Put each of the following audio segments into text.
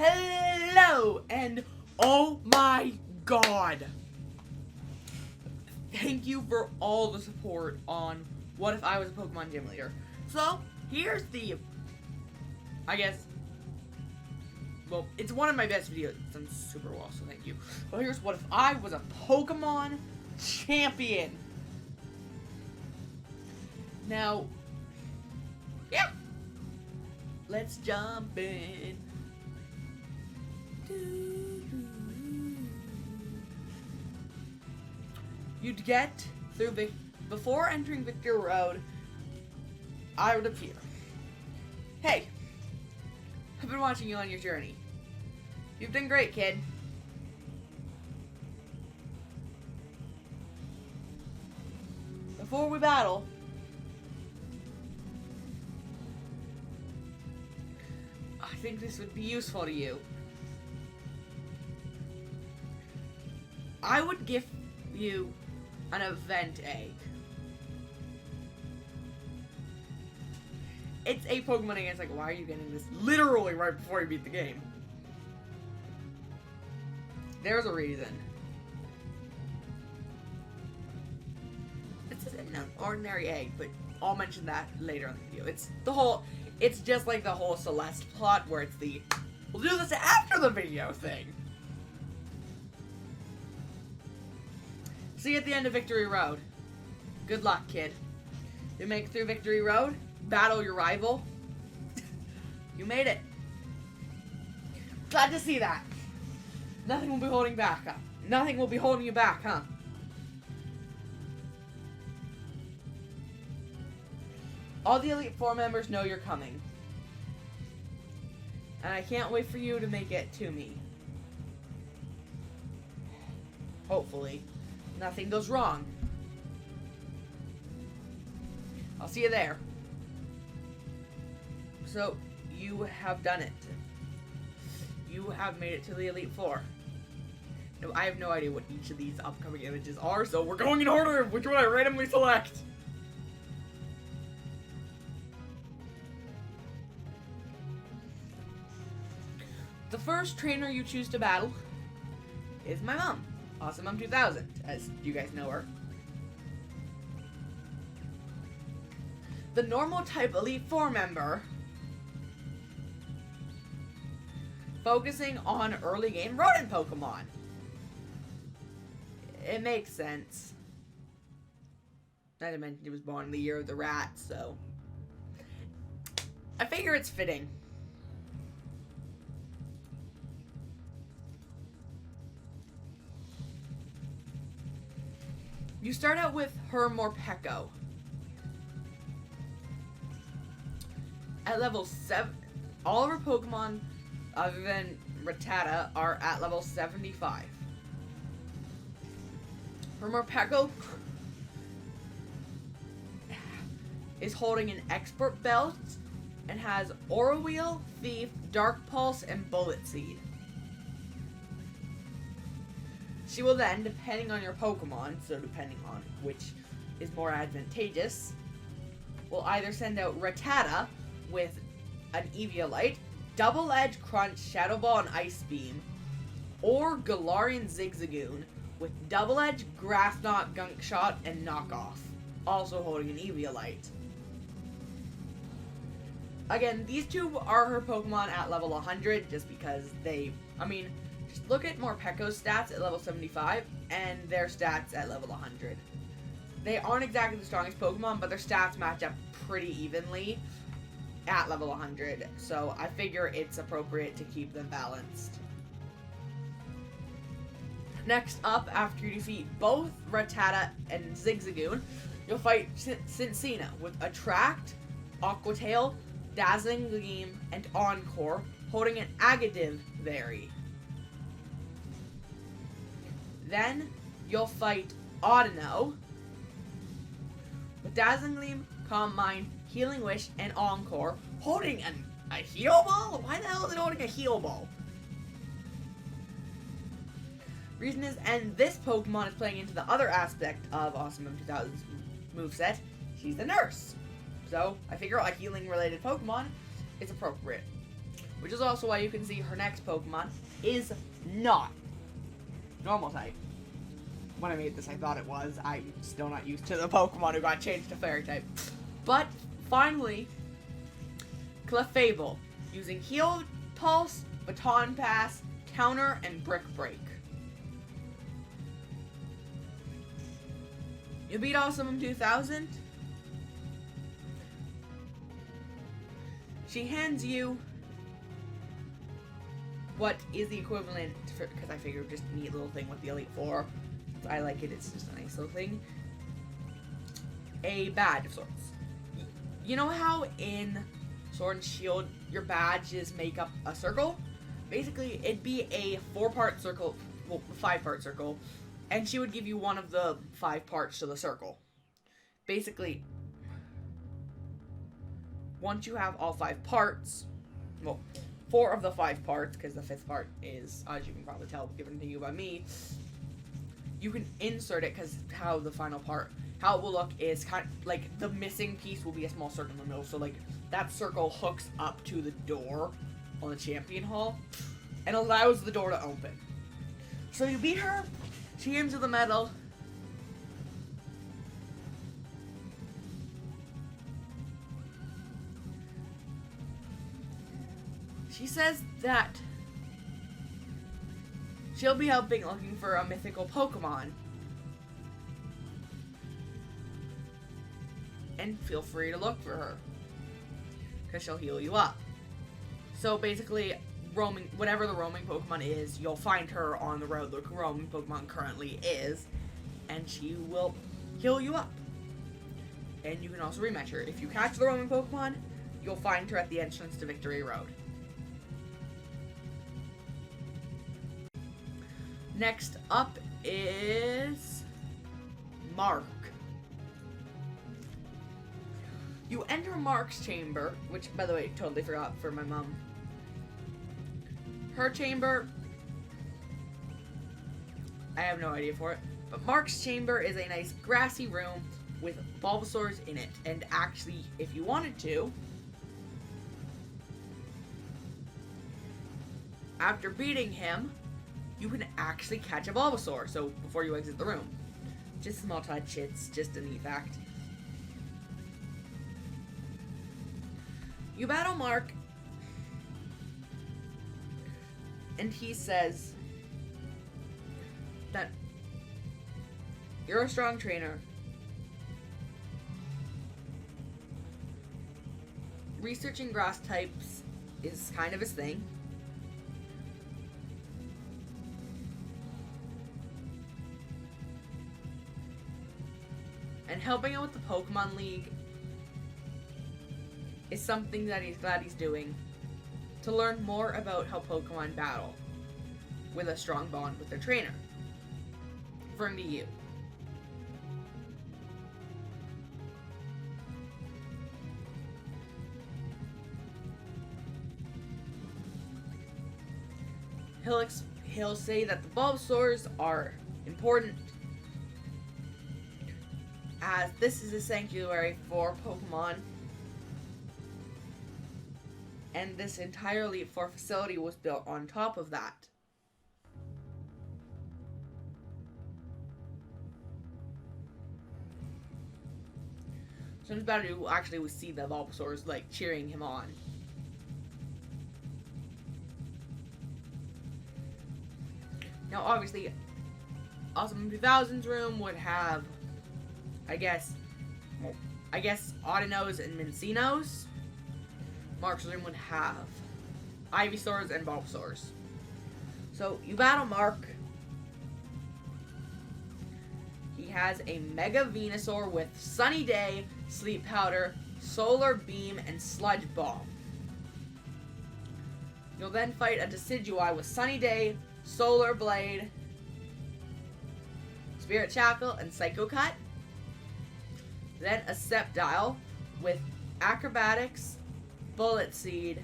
Hello, and oh my god. Thank you for all the support on What If I Was a Pokemon Gym Leader. So, here's the, I guess, well, it's one of my best videos. It's done super well, so thank you. Well, here's What If I Was a Pokemon Champion. Now, yeah, let's jump in. You'd get through before entering Victory Road, I would appear. Hey, I've been watching you on your journey. You've done great, kid. Before we battle, I think this would be useful to you. I would give you an event egg. It's a Pokemon egg. It's like, why are you getting this literally right before you beat the game? There's a reason. This isn't an ordinary egg, but I'll mention that later in the video. It's just like the whole Celeste plot where it's the, we'll do this after the video thing. See you at the end of Victory Road. Good luck, kid. You make it through Victory Road, battle your rival. You made it. Glad to see that. Nothing will be holding back, huh? Nothing will be holding you back, huh? All the Elite Four members know you're coming. And I can't wait for you to make it to me. Hopefully. Nothing goes wrong. I'll see you there. So, you have done it. You have made it to the Elite Four. No, I have no idea what each of these upcoming images are, so we're going in order of which one I randomly select. The first trainer you choose to battle is my mom. Awesome Mom 2000, as you guys know her. The normal type Elite Four member, focusing on early game rodent Pokemon. It makes sense. Not to mention he was born in the year of the rat, so I figure it's fitting. You start out with her Morpeko. At level 7, all of her Pokemon, other than Rattata, are at level 75. Her Morpeko is holding an Expert Belt and has Aura Wheel, Thief, Dark Pulse, and Bullet Seed. She will then, depending on your Pokemon, so depending on which is more advantageous, will either send out Rattata with an Eviolite, Double Edge Crunch, Shadow Ball, and Ice Beam, or Galarian Zigzagoon with Double Edge, Grass Knot, Gunk Shot, and Knockoff, also holding an Eviolite. Again, these two are her Pokemon at level 100, just because they, just look at Morpeko's stats at level 75, and their stats at level 100. They aren't exactly the strongest Pokemon, but their stats match up pretty evenly at level 100, so I figure it's appropriate to keep them balanced. Next up, after you defeat both Rattata and Zigzagoon, you'll fight Cincina with Attract, Aqua Tail, Dazzling Gleam, and Encore, holding an Agadiv Berry. Then, you'll fight Audino with Dazzling Gleam, Calm Mind, Healing Wish, and Encore, holding a Heal Ball? Why the hell is it holding a Heal Ball? Reason is, and this Pokemon is playing into the other aspect of Awesome Mom 2000's moveset. She's the nurse. So, I figure a healing-related Pokemon is appropriate. which is also why you can see her next Pokemon is not normal type. When I made this, I thought it was. I'm still not used to the Pokemon who got changed to Fairy type. But finally, Clefable, using Heal Pulse, Baton Pass, Counter, and Brick Break. You beat Awesome 2000. She hands you what is the equivalent, because I figured just a neat little thing with the Elite Four. I like it, it's just a nice little thing. A badge of sorts. You know how in Sword and Shield your badges make up a circle? Basically, it'd be a 4-part circle, well, 5-part circle, and she would give you one of the 5 parts to the circle. Basically, once you have all 5 parts, well, 4 of the 5 parts, because the 5th part is, as you can probably tell, given to you by me, you can insert it, because how the final part, how it will look is kind of, like, the missing piece will be a small circle in the middle, so, like, that circle hooks up to the door on the Champion Hall, and allows the door to open. So you beat her, she gives you the medal. She says that she'll be helping looking for a mythical Pokemon. And feel free to look for her, because she'll heal you up. So basically, whatever the roaming Pokemon is, you'll find her on the road the roaming Pokemon currently is, and she will heal you up. And you can also rematch her. If you catch the roaming Pokemon, you'll find her at the entrance to Victory Road. Next up is Mark. You enter Mark's chamber, which, by the way, totally forgot for my mom. Her chamber, I have no idea for it, but Mark's chamber is a nice grassy room with Bulbasaurs in it. And actually, if you wanted to, after beating him, you can actually catch a Bulbasaur, so before you exit the room. Just a small touch, it's just a neat fact. You battle Mark, and he says that you're a strong trainer. Researching grass types is kind of his thing. And helping out with the Pokemon League is something that he's glad he's doing to learn more about how Pokemon battle with a strong bond with their trainer. Referring to you. He'll say that the Bulbasaurs are important, as this is a sanctuary for Pokemon, and this entire Elite Four facility was built on top of that. So it's better to actually see the Bulbasaurs like cheering him on. Now, obviously, Awesome 2000's room would have, I guess Audino's and Mincino's. Mark's room would have Ivysaurs and Bulbasaurs. So, you battle Mark. He has a Mega Venusaur with Sunny Day, Sleep Powder, Solar Beam, and Sludge Bomb. You'll then fight a Decidueye with Sunny Day, Solar Blade, Spirit Shackle, and Psycho Cut. Then a Sceptile with Acrobatics, Bullet Seed,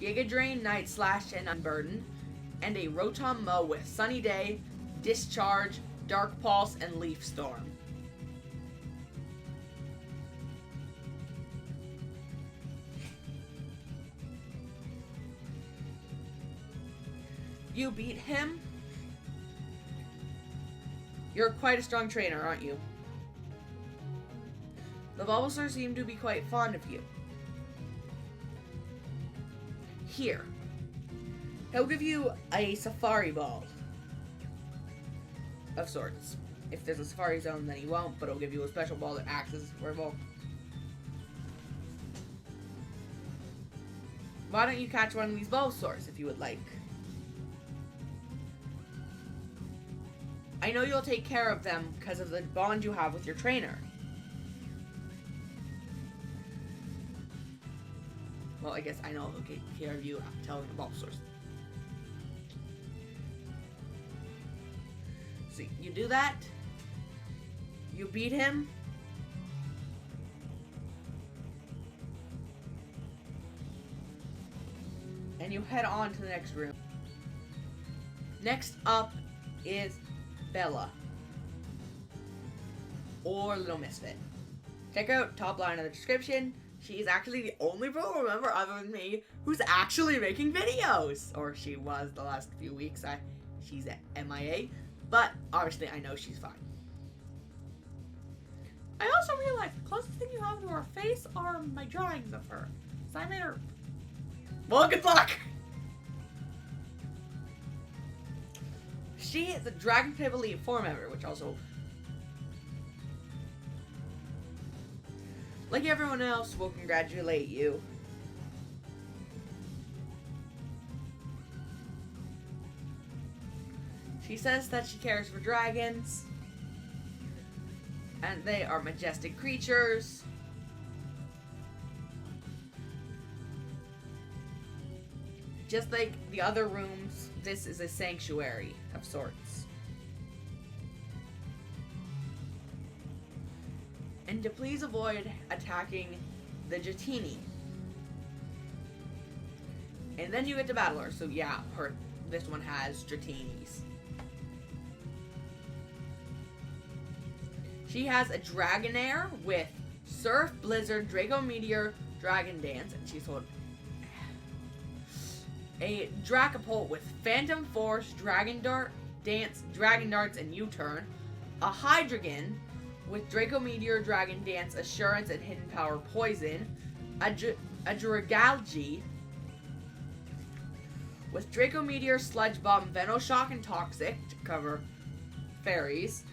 Giga Drain, Night Slash, and Unburden, and a Rotom Mow with Sunny Day, Discharge, Dark Pulse, and Leaf Storm. You beat him. You're quite a strong trainer, aren't you? The Bulbasaur seem to be quite fond of you. Here. He'll give you a Safari Ball. Of sorts. If there's a Safari Zone, then he won't, but he'll give you a special ball that acts as a Safari Ball. Why don't you catch one of these Bulbasaurs if you would like? I know you'll take care of them because of the bond you have with your trainer. Well, I guess I know he'll take care of you after telling the Bulbasaurs. So you do that. You beat him. And you head on to the next room. Next up is Bella. Or Little Misfit. Check out top line of the description. She's actually the only pro member other than me who's actually making videos. Or she was the last few weeks. She's at MIA. But obviously I know she's fine. I also realized the closest thing you have to her face are my drawings of her. So I made her. Well, good luck! She is a Dragon Pip Elite 4 member, which also, like everyone else, will congratulate you. She says that she cares for dragons, and they are majestic creatures. Just like the other rooms, this is a sanctuary of sorts. And to please avoid attacking the Jatini. And then you get to battle her. So yeah, this one has Dratinis. She has a Dragonair with Surf, Blizzard, Draco Meteor, Dragon Dance, and she's told a Dracopult with Phantom Force, Dragon Dart, Dance, Dragon Darts, and U-Turn. A Hydreigon with Draco Meteor, Dragon Dance, Assurance, and Hidden Power Poison. A Dragalge with Draco Meteor, Sludge Bomb, Venoshock, and Toxic to cover fairies.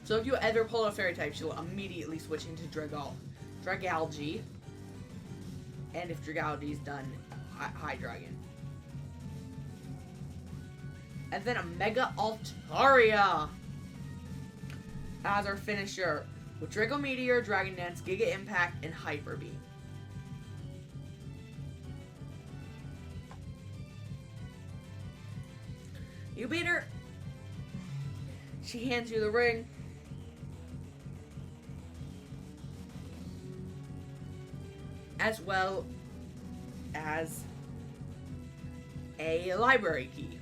So if you ever pull a fairy type, she'll immediately switch into Dragalge. And if Dragalge's done, Hydreigon. And then a Mega Altaria as our finisher with Draco Meteor, Dragon Dance, Giga Impact, and Hyper Beam. You beat her. She hands you the ring. As well as a library key.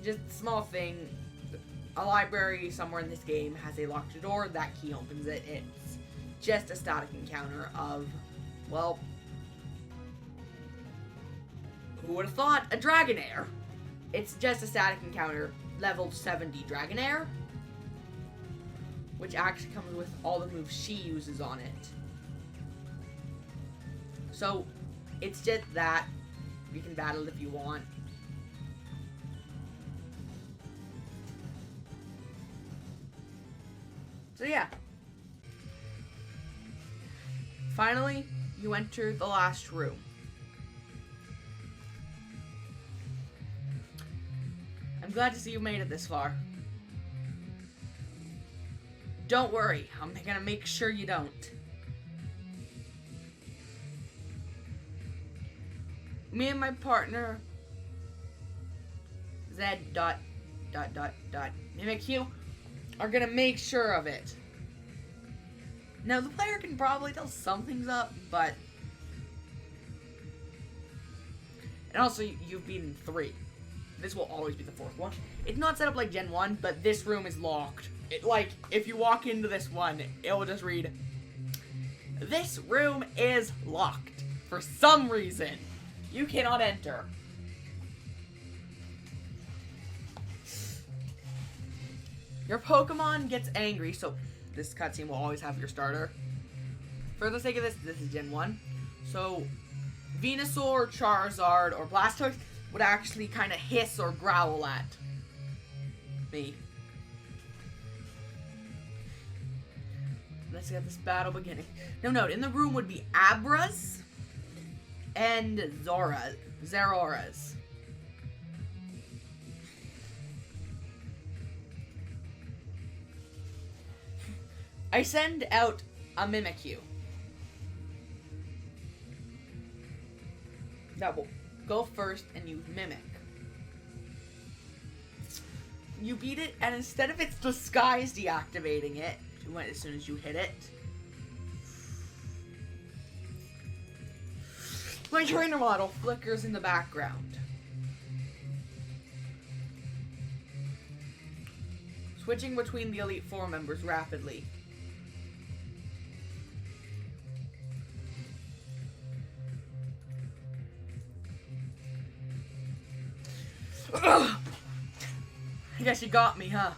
Just a small thing. A library somewhere in this game has a locked door. That key opens it. It's just a static encounter of, well, who would have thought? A Dragonair. It's just a static encounter. Level 70 Dragonair. Which actually comes with all the moves she uses on it. So, it's just that. You can battle it if you want. So yeah. Finally, you enter the last room. I'm glad to see you made it this far. Don't worry, I'm gonna make sure you don't. Me and my partner, Mimikyu, are gonna make sure of it. Now, the player can probably tell something's up, but... And also, you've beaten 3. This will always be the 4th one. It's not set up like Gen 1, but this room is locked. If you walk into this one, it will just read, "This room is locked," for some reason. You cannot enter. Your Pokemon gets angry, so this cutscene will always have your starter. For the sake of this is Gen 1. So, Venusaur, Charizard, or Blastoise would actually kind of hiss or growl at me. Let's get this battle beginning. Now note, in the room would be Abras and Zeroras. I send out a Mimikyu. That will go first and use Mimic. You beat it, and instead of its disguise deactivating it, as soon as you hit it, my trainer model flickers in the background. Switching between the Elite Four members rapidly. Ugh. I guess you got me, huh?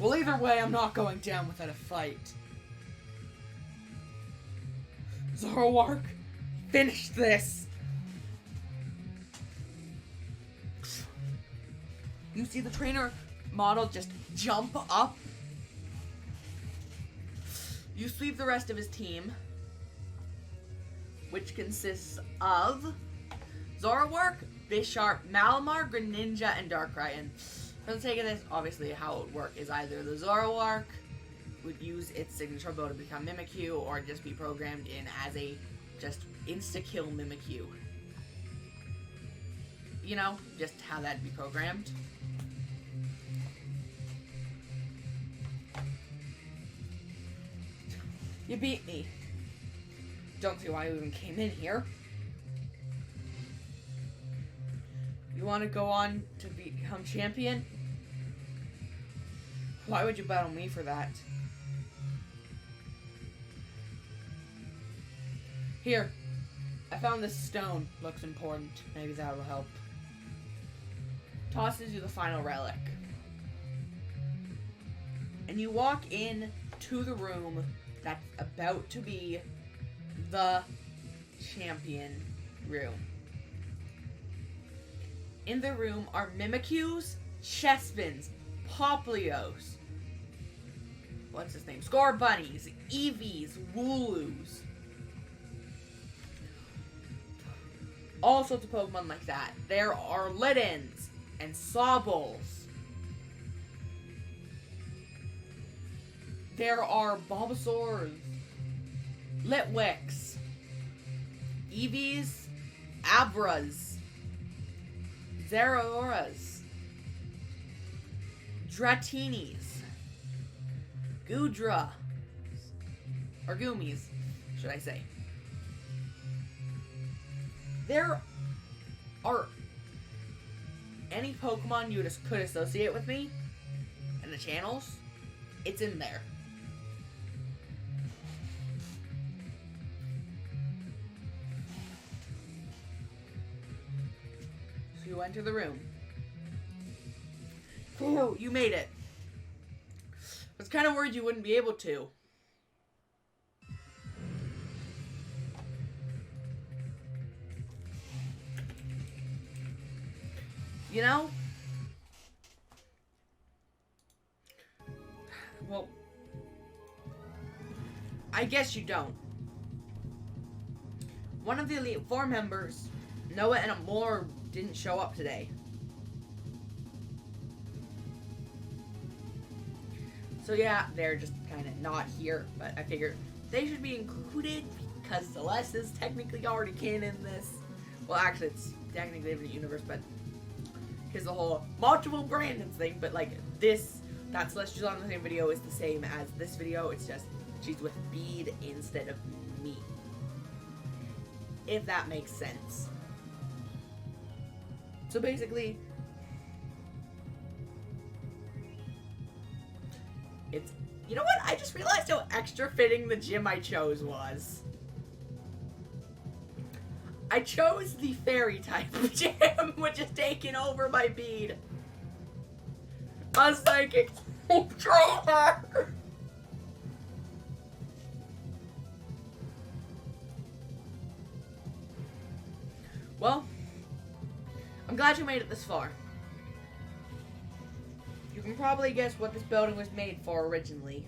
Well, either way, I'm not going down without a fight. Zoroark, finish this! You see the trainer model just jump up. You sweep the rest of his team, which consists of Zoroark, Bisharp, Malamar, Greninja, and Darkrai. For the sake of this, obviously how it would work is either the Zoroark would use its signature ability to become Mimikyu, or just be programmed in as a just insta-kill Mimikyu. You know, just how that'd be programmed. You beat me. Don't see why you even came in here. You want to go on to become champion? Why would you battle me for that? Here, I found this stone. Looks important. Maybe that will help. Tosses you the final relic. And you walk in to the room that's about to be the champion room. In the room are Mimikyus, Chespins, Poplios, what's his name? Scorbunnies, Eevees, Wooloos. All sorts of Pokemon like that. There are Lidens and Sobbles. There are Bulbasaurs, Litwicks, Eevees, Abras, Zeroras, Dratinis, Goodra, or Goomies, should I say. There are any Pokemon you could associate with me in the channels, it's in there. So you enter the room. Phew, you made it. I was kind of worried you wouldn't be able to. You know? Well, I guess you don't. One of the Elite Four members, Noah and Amor, didn't show up today. So yeah, they're just kind of not here, but I figured they should be included because Celeste is technically already canon in this. Well, actually, it's technically a different universe, but because the whole multiple Brandons thing, but like this, that Celeste she's on the same video is the same as this video. It's just she's with Bede instead of me. If that makes sense. So basically, it's, you know what? I just realized how extra fitting the gym I chose was. I chose the fairy type gym, which is taking over my bead. A psychic trainer. Well, I'm glad you made it this far. You can probably guess what this building was made for originally.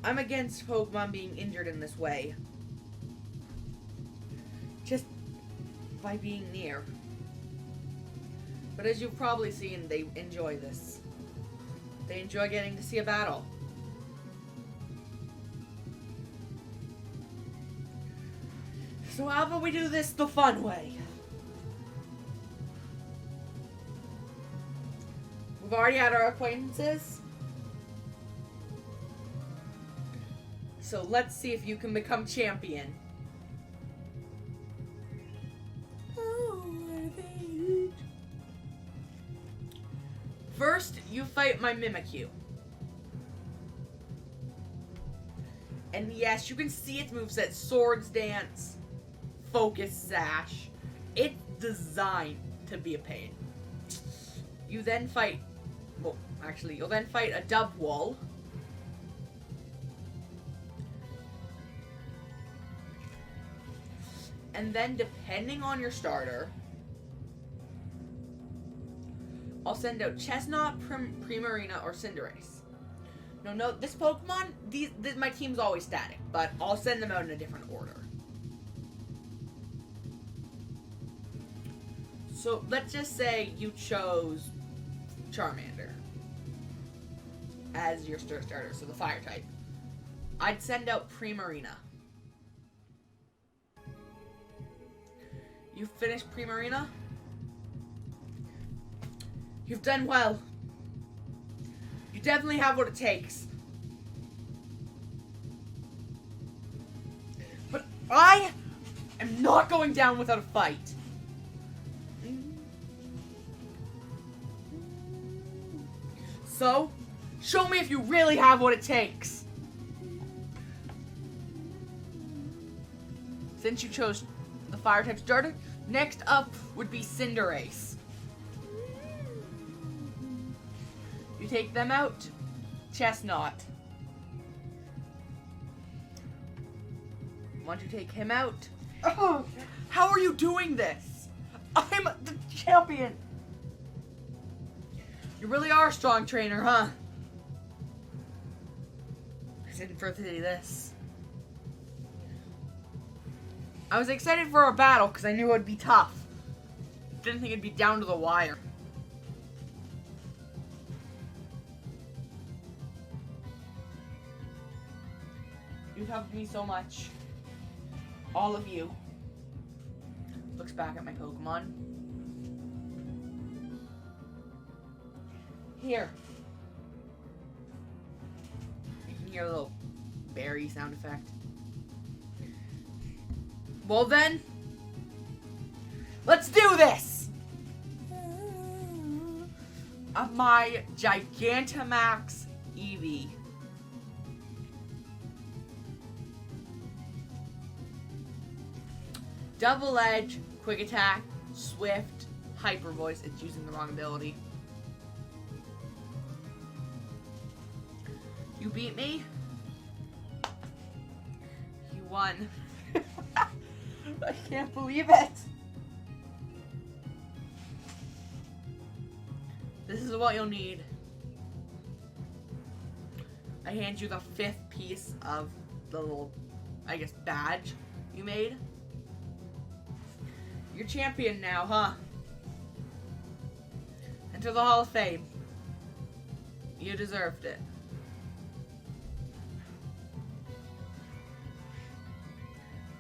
I'm against Pokemon being injured in this way. Just by being near. But as you've probably seen, they enjoy this. They enjoy getting to see a battle. So how about we do this the fun way? We've already had our acquaintances. So let's see if you can become champion. First, you fight my Mimikyu. And yes, you can see its moveset: Swords Dance, Focus Sash. It's designed to be a pain. You then fight... Well, actually, you'll then fight a Dubwool. And then, depending on your starter, I'll send out Chestnut, Primarina, or Cinderace. No, this Pokemon, my team's always static, but I'll send them out in a different order. So, let's just say you chose Charmander as your starter, so the fire type. I'd send out Primarina. You finished Primarina? You've done well. You definitely have what it takes. But I am not going down without a fight. So, show me if you really have what it takes. Since you chose the fire type starter, next up would be Cinderace. You take them out. Chestnut. Once you take him out... Oh, how are you doing this? I'm the champion. You really are a strong trainer, huh? I didn't foresee this. I was excited for our battle because I knew it would be tough. Didn't think it'd be down to the wire. You've helped me so much. All of you. Looks back at my Pokemon. Here. You can hear a little berry sound effect. Well then, let's do this! Of my Gigantamax Eevee. Double Edge, Quick Attack, Swift, Hyper Voice. It's using the wrong ability. You beat me. You won. I can't believe it. This is what you'll need. I hand you the 5th piece of the little, I guess, badge you made. You're champion now, huh? Enter the Hall of Fame. You deserved it.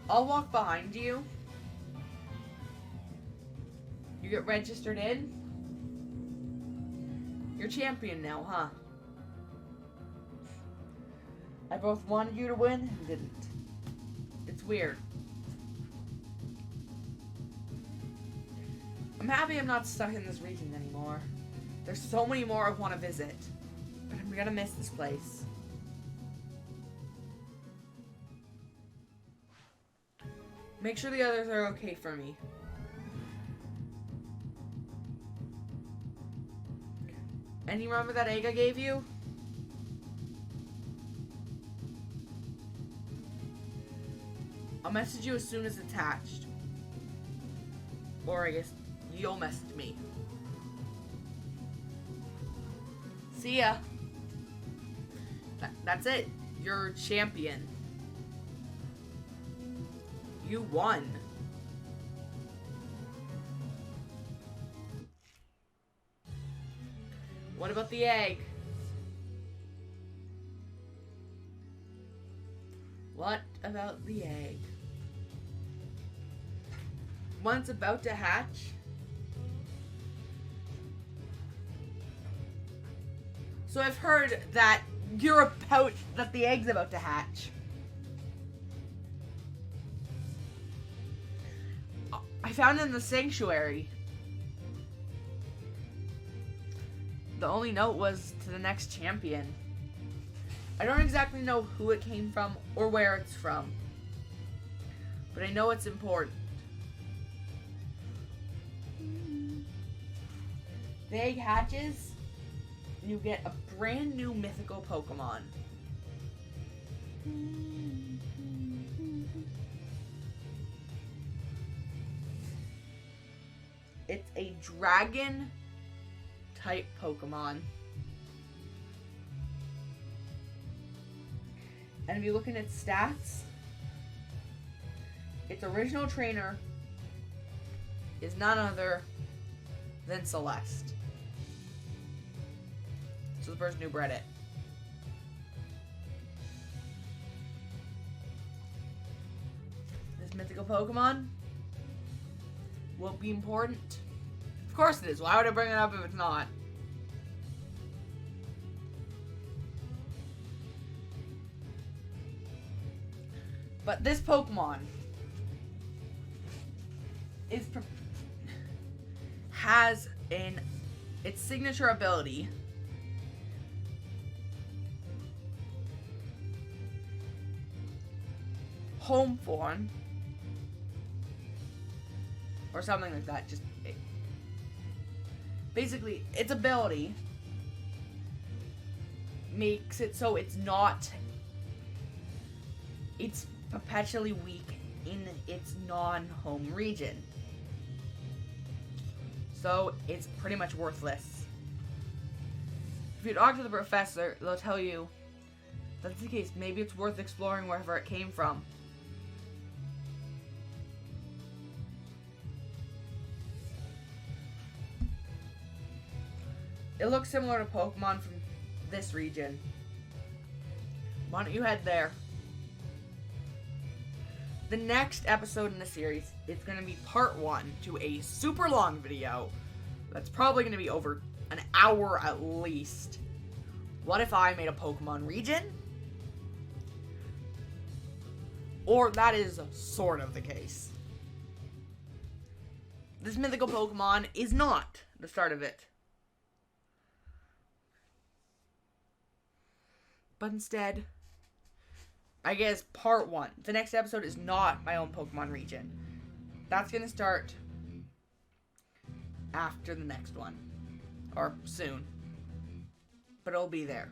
I'll walk behind you. You get registered in. You're champion now, huh? I both wanted you to win and didn't. It's weird. I'm happy I'm not stuck in this region anymore. There's so many more I want to visit. But I'm gonna miss this place. Make sure the others are okay for me. And you remember that egg I gave you? I'll message you as soon as it's hatched. Or I guess you'll message me. See ya. That's it. You're champion. You won. What about the egg? What about the egg? One's about to hatch. So I've heard that that the egg's about to hatch. I found it in the sanctuary. The only note was to the next champion. I don't exactly know who it came from or where it's from, but I know it's important. The egg hatches, and you get a brand new mythical Pokemon. It's a dragon type Pokemon. And if you look at its stats, its original trainer is none other than Celeste. So the person who bred it. This mythical Pokemon will be important. Of course it is. Why would I bring it up if it's not? But this Pokemon has its signature ability home form or something like that. Just basically its ability makes it so it's perpetually weak in its non-home region. So it's pretty much worthless. If you talk to the professor, they'll tell you that's the case. Maybe it's worth exploring wherever it came from. It looks similar to Pokemon from this region. Why don't you head there? The next episode in the series is going to be part 1 to a super long video that's probably going to be over an hour at least. What if I made a Pokemon region? Or that is sort of the case. This mythical Pokemon is not the start of it. But instead, I guess part 1. The next episode is not my own Pokemon region. That's going to start after the next one. Or soon. But it'll be there.